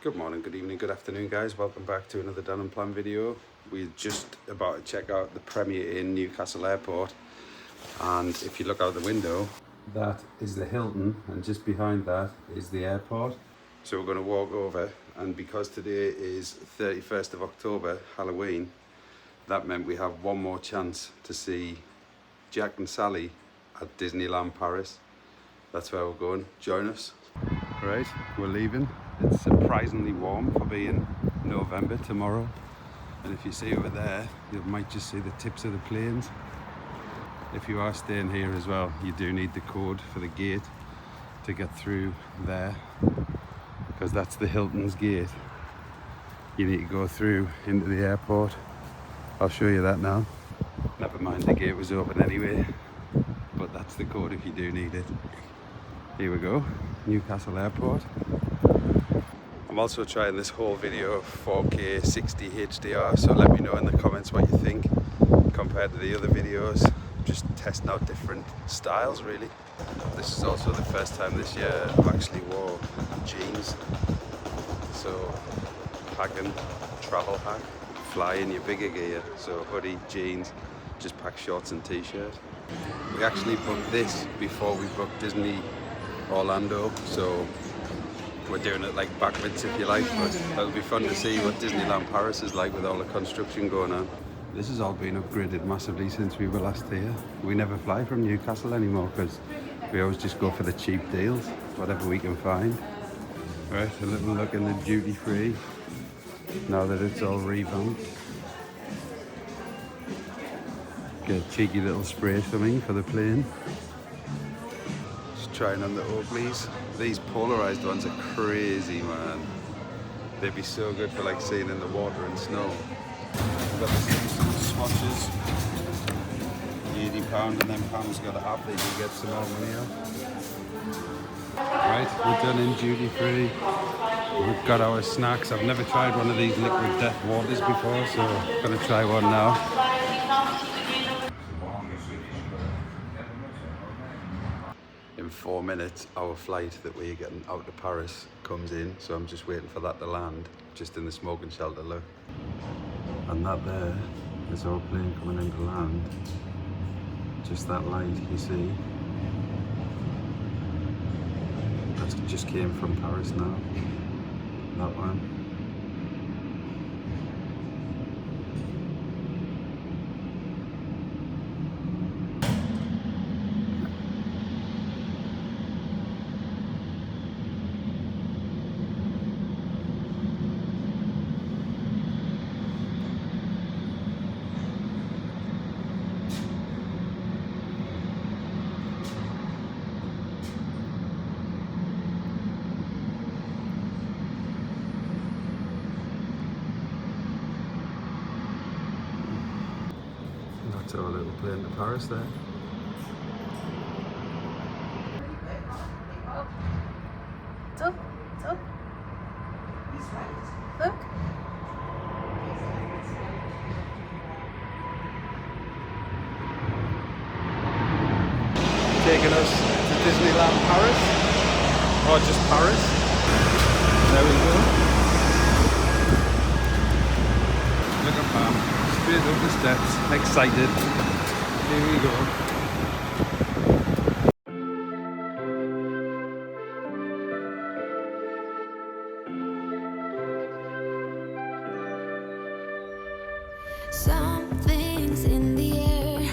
Good morning, good evening, good afternoon guys. Welcome back to another done and planned video. We're just about to check out the Premier Inn Newcastle Airport, and if you look out the window, that is the Hilton and just behind that is the airport. So we're going to walk over, and because today is 31st of October, Halloween, that meant we have one more chance to see Jack and Sally at Disneyland Paris. That's where we're going. Join us. Right, we're leaving. It's surprisingly warm for being November tomorrow, and if you see over there you might just see the tips of the planes. If you are staying here as well, you do need the code for the gate to get through there, because that's the Hilton's gate. You need to go through into the airport. I'll show you that now. Never mind, the gate was open anyway, but that's the code if you do need it. Here we go, Newcastle Airport. I'm also trying this whole video 4K 60 HDR, so let me know in the comments what you think compared to the other videos. Just testing out different styles really. This is also the first time this year I've actually wore jeans. So packing, travel hack, fly in your bigger gear. So hoodie, jeans, just pack shorts and t-shirt. We actually booked this before we booked Disney Orlando, so we're doing it like backwards if you like, but it'll be fun to see what Disneyland Paris is like with all the construction going on. This has all been upgraded massively since we were last here. We never fly from Newcastle anymore because we always just go for the cheap deals, whatever we can find. Right, a little look in the duty free now that it's all revamped. Get a cheeky little spray for me for the plane. Just trying on the Oakleys. These polarized ones are crazy, man. They'd be so good for like seeing in the water and snow. We've got the Simpson swatches, £80, and then Pam's got a app that you can get some more money off. Right, we're done in duty free. We've got our snacks. I've never tried one of these liquid death waters before, so I'm gonna try one now. In 4 minutes, our flight that we're getting out to Paris comes in, so I'm just waiting for that to land, just in the smoking shelter, look. And that there is our plane coming into land. Just that light, you see. That just came from Paris now, that one. That's our little plane to Paris there. It's up. Look. Taking us to Disneyland Paris, or just Paris. There we go. Look at Pam, straight up the steps, excited. Here we go. Something's in the air.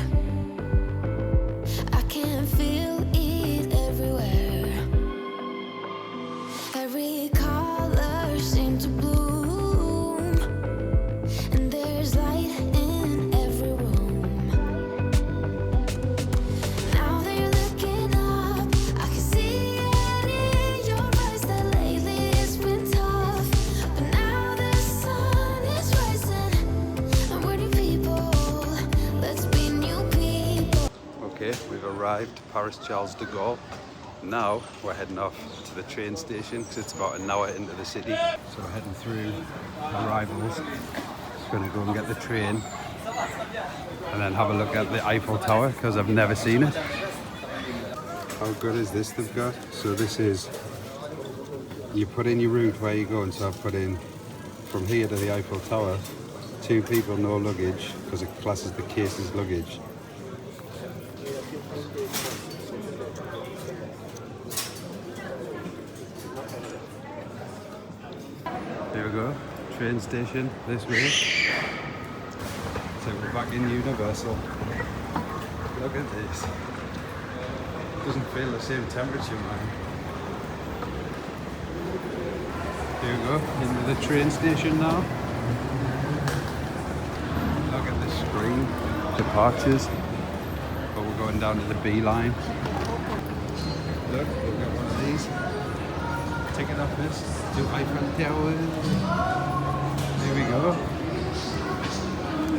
I can feel it everywhere. Every color seems to bloom, and there's light in every room. Now that you're looking up, I can see it in your eyes that lately it's been tough. But now the sun is rising. Okay, we've arrived, Paris Charles de Gaulle. Now we're heading off to the train station because it's about an hour into the city. So we're heading through arrivals. Just gonna go and get the train and then have a look at the Eiffel Tower because I've never seen it. How good is this they've got? So this is you put in your route where you're going. So I've put in from here to the Eiffel Tower, 2 people, no luggage, because it classes the case as luggage. There we go, train station this way. So we're back in Universal. Look at this. Doesn't feel the same temperature, man. Here we go, into the train station now. Look at the screen. Departures. But we're going down to the B line. Look, we've got one of these. Ticket office to Eiffel Towers. Here we go.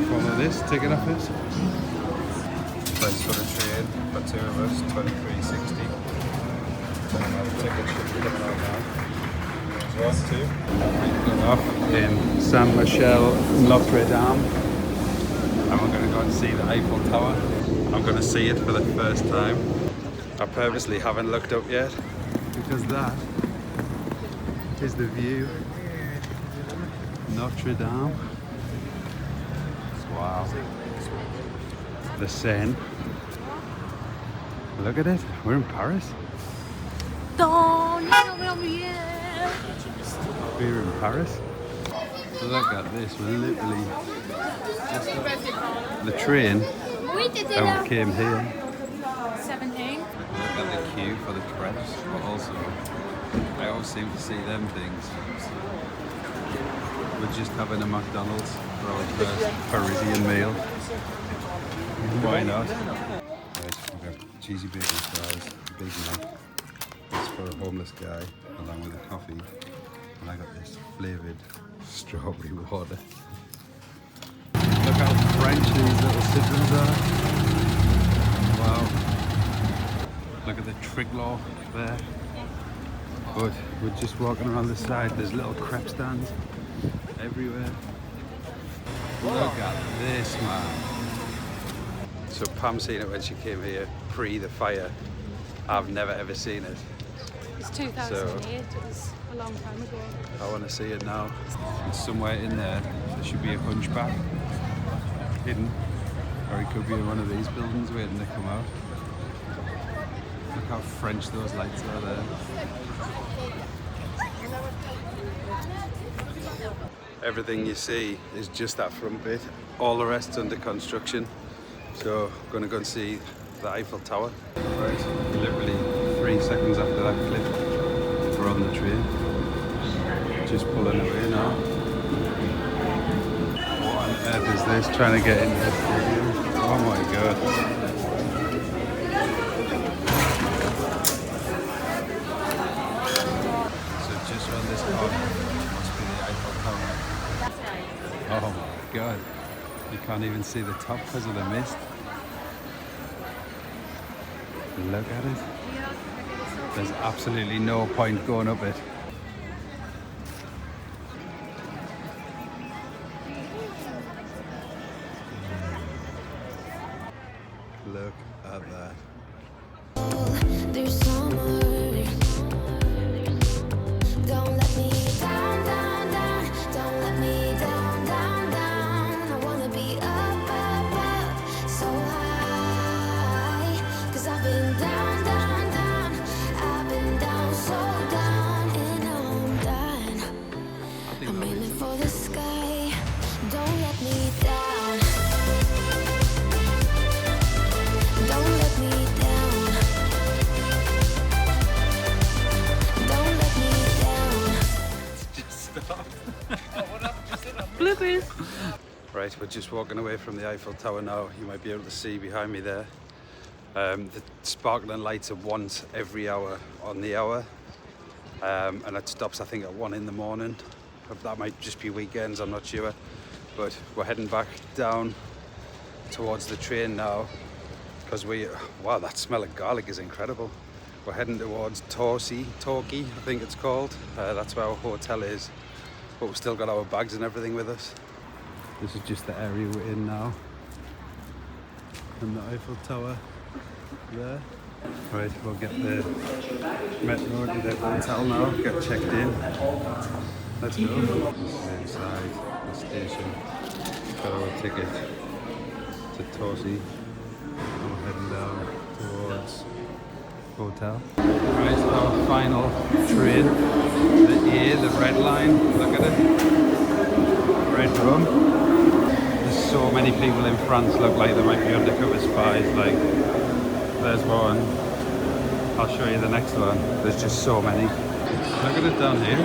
Follow this, ticket office. Price for the train for 2 of us, $23.60. Ticket should be coming out now. There's 1, 2. We've got off in Saint Michel, Notre Dame. And we're going to go and see the Eiffel Tower. I'm going to see it for the first time. I purposely haven't looked up yet because that is the view. Notre Dame. Wow. The Seine. Look at it. We're in Paris. We're in Paris. Look at this. We're literally just the train that came here. 17. Look at the queue for the crepes, but also I always seem to see them things. We're just having a McDonald's for our first Parisian meal. Why not? Right, we've got cheesy bacon fries, Big Mac. It's for a homeless guy, along with a coffee. And I got this flavoured strawberry water. Look how French these little citizens are. Wow. Look at the Triglaw there. But we're just walking around the side. There's little crepe stands everywhere. Look at this, man. So Pam seen it when she came here pre the fire. I've never ever seen it. It's 2008. It was a long time ago. I want to see it now. And somewhere in there should be a hunchback hidden, or it could be in one of these buildings waiting to come out. Look how French those lights are there. Everything you see is just that front bit. All the rest's under construction. So I'm going to go and see the Eiffel Tower. Right, literally 3 seconds after that clip, we're on the train. Just pulling away now. What on earth is this? Trying to get into the stadium? Oh my god. So just around this corner must be the Eiffel Tower. Oh my god. You can't even see the top because of the mist. Look at it. There's absolutely no point going up it. Look at that. There's summer. Don't let me down, down, down. Don't let me down, down, down. I wanna be up, up, up, so high. 'Cause I've been down, down, down. I've been down, so down, and I'm done. I'm aiming for the sky. Don't let me down. Don't let me down. Don't let me down. Just stop. Bloopers. Right, we're just walking away from the Eiffel Tower now. You might be able to see behind me there. The sparkling lights are once every hour on the hour. And it stops, I think, at 1 in the morning. That might just be weekends, I'm not sure. But we're heading back down towards the train now. Because wow, that smell of garlic is incredible. We're heading towards Torquay, I think it's called. That's where our hotel is. But we've still got our bags and everything with us. This is just the area we're in now. And the Eiffel Tower there. Right, we'll get the metro to the hotel now, get checked in. Let's go. This is inside the station. Got our ticket to Torsey. And we're heading down towards hotel. Right, our final train. The red line, look at it. Red room. There's so many people in France, look like they might be undercover spies. Like, there's one. I'll show you the next one. There's just so many. Look at it down here.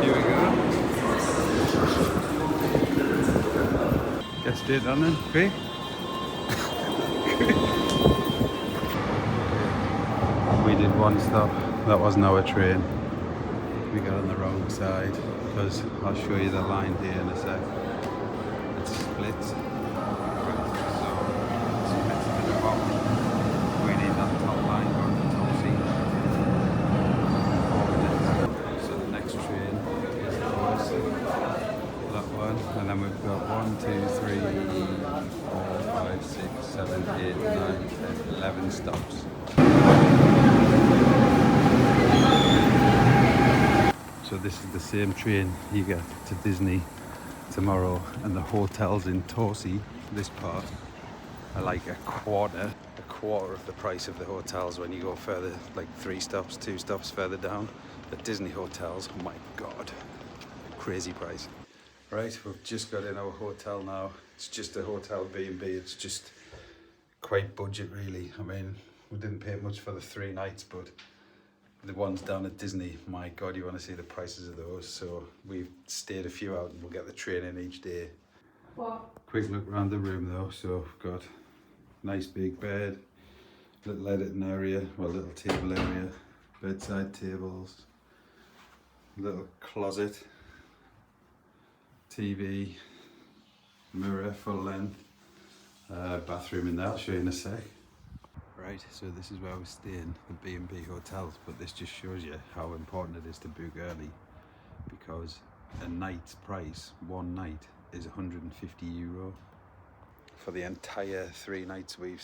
Here we go. Get straight on then, quick. We did one stop. That wasn't our train. We got on the wrong side because I'll show you the line here in a sec. It's split. So it's split to the bottom. We need that top line going to Torsey. So the next train is ours. That one. And then we've got 1, 2, 3, 4, 5, 6, 7, 8, 9, 10, 11 stops. So this is the same train you get to Disney tomorrow, and the hotels in Torsey, this part, are like a quarter of the price of the hotels when you go further, like 3 stops, 2 stops further down. The Disney hotels, oh my god, crazy price. Right, we've just got in our hotel now. It's just a hotel B&B. It's just quite budget really. I mean, we didn't pay much for the 3 nights, but the ones down at Disney, my god, you want to see the prices of those. So we've stayed a few out and we'll get the train in each day. What? Quick look around the room though. So we've got nice big bed, little editing area, well, little table area, bedside tables, little closet, TV, mirror full length, bathroom in there. I'll show you in a sec. Right, so this is where we're staying, the B&B hotels, but this just shows you how important it is to book early, because a night's price, one night, is €150. For the entire 3 nights we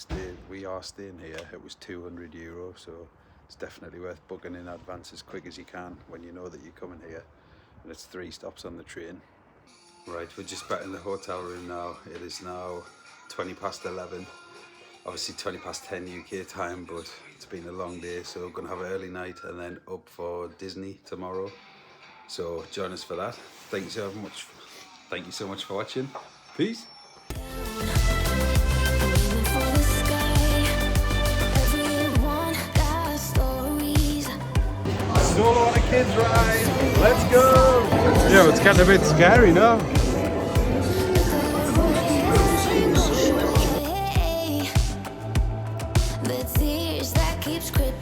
are staying here, it was €200, so it's definitely worth booking in advance as quick as you can when you know that you're coming here, and it's 3 stops on the train. Right, we're just back in the hotel room now. It is now 20 past 11. Obviously 20 past 10 UK time, but it's been a long day, so we're going to have an early night and then up for Disney tomorrow. So join us for that. Thank you so much for watching. Peace. Solo on a kids ride. Let's go. Yeah, it's getting a bit scary now. The tears that keep scripting.